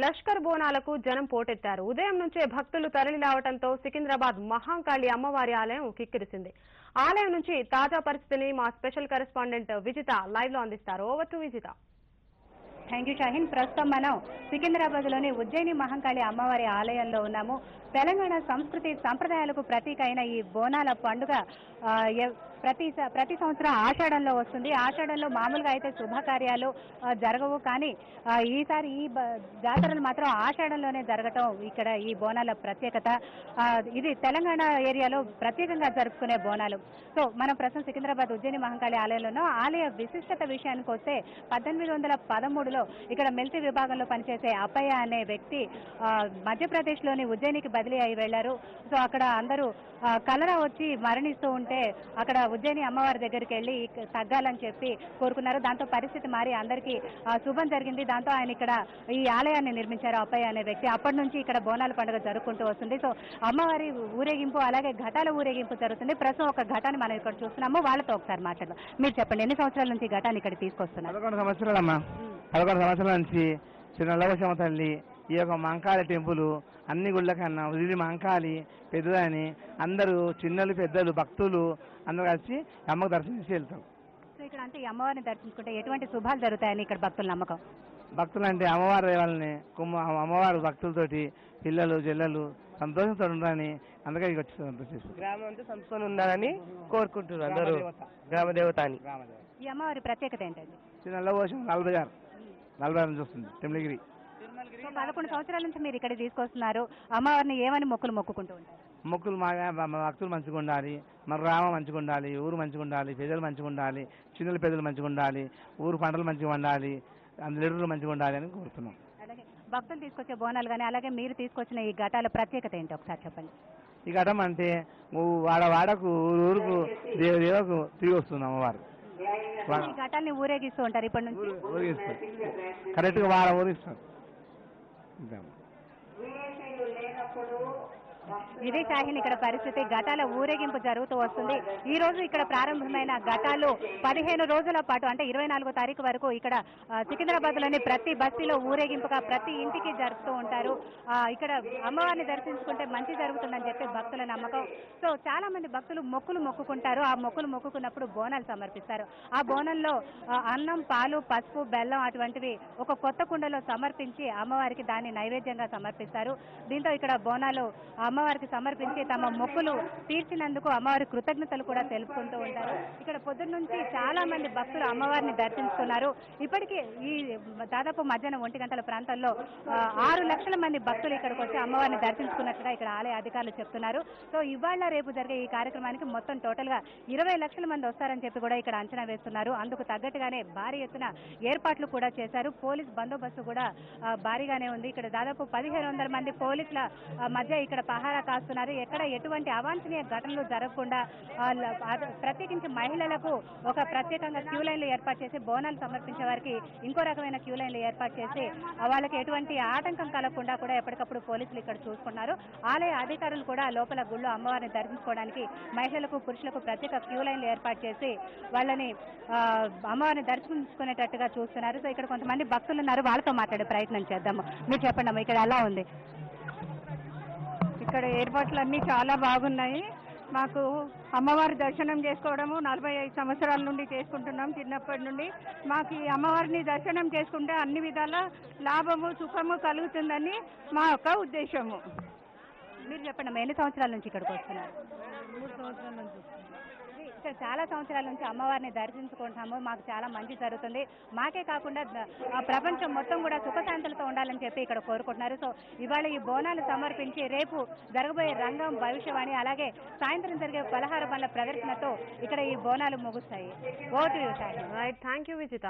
లష్కర్ బోనాలకు జనం పోటెత్తారు. ఉదయం నుంచే భక్తులు తరలి రావడంతో సికింద్రాబాద్ మహాంకాళి అమ్మవారి ఆలయం కిక్కిరిసింది. ఆలయం నుంచి తాజా పరిస్థితిని మా స్పెషల్ కరెస్పాండెంట్ విజిత లైవ్ లో అందిస్తారు. Over to Vijitha. Thank you Shaheen. ప్రస్తుతం మనం సికింద్రాబాద్ లోని ఉజ్జయిని మహంకాళి అమ్మవారి ఆలయంలో ఉన్నాము. తెలంగాణ సంస్కృతి సంప్రదాయాలకు ప్రతీక అయిన ఈ బోనాల పండుగ ప్రతి సంవత్సరం ఆషాఢంలో వస్తుంది. ఆషాఢంలో మామూలుగా అయితే శుభకార్యాలు జరగవు, కానీ ఈసారి ఈ జాతరలు మాత్రం ఆషాఢంలోనే జరగటం ఇక్కడ ఈ బోనాల ప్రత్యేకత. ఇది తెలంగాణ ఏరియాలో ప్రత్యేకంగా జరుపుకునే బోనాలు. సో మనం ప్రస్తుతం సికింద్రాబాద్ ఉజ్జయిని మహంకాళి ఆలయంలోనూ ఆలయ విశిష్టత విషయానికి వస్తే 1813లో ఇక్కడ మిలిటరీ విభాగంలో పనిచేసే అప్పయ్య అనే వ్యక్తి మధ్యప్రదేశ్లోని ఉజ్జయినికి బదిలీ అయి వెళ్లారు. సో అక్కడ అందరూ కలరా వచ్చి మరణిస్తూ ఉంటే అక్కడ ఉజ్జయిని అమ్మవారి దగ్గరికి వెళ్లి తగ్గాలని చెప్పి కోరుకున్నారు. దాంతో పరిస్థితి మారి అందరికీ శుభం జరిగింది. దాంతో ఆయన ఇక్కడ ఈ ఆలయాన్ని నిర్మించారు అప్పయ్య అనే వ్యక్తి. అప్పటి నుంచి ఇక్కడ బోనాల పండుగ జరుపుకుంటూ వస్తుంది. సో అమ్మవారి ఊరేగింపు అలాగే ఘటాల ఊరేగింపు జరుగుతుంది. ప్రస్తుతం ఒక ఘటాన్ని మనం ఇక్కడ చూస్తున్నాము. వాళ్ళతో ఒకసారి మాట్లాడదాం. మీరు చెప్పండి, ఎన్ని సంవత్సరాల నుంచి ఘటాన్ని ఇక్కడ తీసుకొస్తున్నారు? 11 సంవత్సరాలమ్మా. 11 సంవత్సరాల నుంచి శ్రీ నల్లవశమ్మ తల్లి ఈ యొక్క మహంకాళి టెంపుల్ అన్ని గుళ్ళ కన్నా ఇది మహంకాళి పెద్దదని అందరూ చిన్నలు పెద్దలు భక్తులు అందరూ కలిసి అమ్మకు దర్శనం చేసి వెళ్తాం. సో ఇక్కడ అంటే ఈ అమ్మవారిని దర్శించుకుంటే ఎటువంటి శుభాలు జరుగుతాయని ఇక్కడ భక్తుల నమ్మకం? భక్తులు అంటే అమ్మవారి వాళ్ళని అమ్మవారు భక్తులతోటి పిల్లలు జల్లలు సంతోషంతో ఉండాలని అందుకే వచ్చి గ్రామం అంతా సంస్కొని ఉండాలని కోరుకుంటున్నారు అందరూ. గ్రామ దేవత అని. ఈ అమ్మవారి ప్రత్యేకత ఏంటండి? శ్రీ నల్లవశం 46 నుంచి వస్తుంది టెంపుల్గిరి. 11 సంవత్సరాల నుంచి మీరు ఇక్కడ తీసుకొస్తున్నారు. అమ్మవారిని ఏమని మొక్కుకుంటూ ఉంటారు? మొక్కులు మా భక్తులు మంచిగా ఉండాలి, మన గ్రామం మంచిగా ఉండాలి, ఊరు మంచిగా ఉండాలి, ప్రజలు మంచిగా ఉండాలి, చిన్నలు పెద్దలు మంచిగా ఉండాలి, ఊరు పంటలు మంచిగా ఉండాలి, లీడర్లు మంచిగా ఉండాలి అని కోరుతున్నాం. అలాగే భక్తులు తీసుకొచ్చే బోనాలు కానీ అలాగే మీరు తీసుకొచ్చిన ఈ ఘటాల ప్రత్యేకత ఏంటి ఒకసారి చెప్పండి. ఈ ఘటం అంటే వాడకు ఊరుకు దేవకు తిరిగి వస్తుంది అమ్మవారు. ఈ ఘటాన్ని ఊరేగిస్తూ ఉంటారు ఇప్పటి నుంచి? ఊరేగిస్తారు, కరెక్ట్ గా వాడ ఊరిస్తారు. ఇదే షాహీన్ ఇక్కడ పరిస్థితి. ఘటాల ఊరేగింపు జరుగుతూ వస్తుంది. ఈ రోజు ఇక్కడ ప్రారంభమైన ఘటాలు 15 రోజుల పాటు అంటే 24వ తారీఖు వరకు ఇక్కడ సికింద్రాబాద్ లోని ప్రతి బస్తీలో ఊరేగింపుగా ప్రతి ఇంటికి జరుపుతూ ఉంటారు. ఇక్కడ అమ్మవారిని దర్శించుకుంటే మంచి జరుగుతుందని చెప్పి భక్తుల నమ్మకం. సో చాలా మంది భక్తులు మొక్కుకుంటారు. ఆ మొక్కులు మొక్కుకున్నప్పుడు బోనాలు సమర్పిస్తారు. ఆ బోనంలో అన్నం, పాలు, పసుపు, బెల్లం అటువంటివి ఒక కొత్త కుండలో సమర్పించి అమ్మవారికి దాన్ని నైవేద్యంగా సమర్పిస్తారు. దీంతో ఇక్కడ బోనాలు అమ్మవారికి సమర్పించి తమ మొక్కులు తీర్చినందుకు అమ్మవారి కృతజ్ఞతలు కూడా తెలుపుకుంటూ ఉంటారు. ఇక్కడ పొద్దున్న నుంచి చాలా మంది భక్తులు అమ్మవారిని దర్శించుకున్నారు. ఇప్పటికీ ఈ దాదాపు మధ్యాహ్నం 1 గంటల ప్రాంతంలో 6 లక్షల మంది భక్తులు ఇక్కడికి వచ్చి అమ్మవారిని దర్శించుకున్నట్టుగా ఇక్కడ ఆలయ అధికారులు చెప్తున్నారు. సో ఇవాళ రేపు జరిగే ఈ కార్యక్రమానికి మొత్తం టోటల్ గా 20 లక్షల మంది వస్తారని చెప్పి కూడా ఇక్కడ అంచనా వేస్తున్నారు. అందుకు తగ్గట్టుగానే భారీ ఎత్తున ఏర్పాట్లు కూడా చేశారు. పోలీస్ బందోబస్తు కూడా భారీగానే ఉంది. ఇక్కడ దాదాపు 1500 మంది పోలీసుల మధ్య ఇక్కడ పహారా కాస్తున్నారు. ఎక్కడ ఎటువంటి అవాంఛనీయ ఘటనలు జరగకుండా ప్రత్యేకించి మహిళలకు ఒక ప్రత్యేకంగా క్యూ లైన్లు ఏర్పాటు చేసి బోనాలు సమర్పించే వారికి ఇంకో రకమైన క్యూ లైన్లు ఏర్పాటు చేసి వాళ్ళకి ఎటువంటి ఆటంకం కలగకుండా కూడా ఎప్పటికప్పుడు పోలీసులు ఇక్కడ చూసుకున్నారు. ఆలయ అధికారులు కూడా లోపల గుళ్ళో అమ్మవారిని దర్శించుకోవడానికి మహిళలకు పురుషులకు ప్రత్యేక క్యూ లైన్లు ఏర్పాటు చేసి వాళ్ళని అమ్మవారిని దర్శించుకునేటట్టుగా చూస్తున్నారు. సో ఇక్కడ కొంతమంది భక్తులు ఉన్నారు, వాళ్ళతో మాట్లాడే ప్రయత్నం చేద్దాము. మీరు చెప్పండి అమ్మా, ఇక్కడ ఎలా ఉంది? ఇక్కడ ఏర్పాట్లు అన్నీ చాలా బాగున్నాయి. మాకు అమ్మవారి దర్శనం చేసుకోవడము 45 సంవత్సరాల నుండి చేసుకుంటున్నాం, చిన్నప్పటి నుండి. మాకు ఈ అమ్మవారిని దర్శనం చేసుకుంటే అన్ని విధాల లాభము సుఖము కలుగుతుందని మా యొక్క ఉద్దేశము. మీరు చెప్పండి, ఎన్ని సంవత్సరాల నుంచి ఇక్కడికి వస్తున్నారు? 3 సంవత్సరాల నుంచి. ఇక్కడ చాలా సంవత్సరాల నుంచి అమ్మవారిని దర్శించుకుంటాము, మాకు చాలా మంచి జరుగుతుంది, మాకే కాకుండా ప్రపంచం మొత్తం కూడా సుఖశాంతులతో ఉండాలని చెప్పి ఇక్కడ కోరుకుంటున్నారు. సో ఇవాళ ఈ బోనాలు సమర్పించి రేపు జరగబోయే రంగం, భవిష్యవాణి అలాగే సాయంత్రం జరిగే పలహార బండ్ల ప్రదర్శనతో ఇక్కడ ఈ బోనాలు ముగుస్తాయి. Vote right, thank you Vijitha.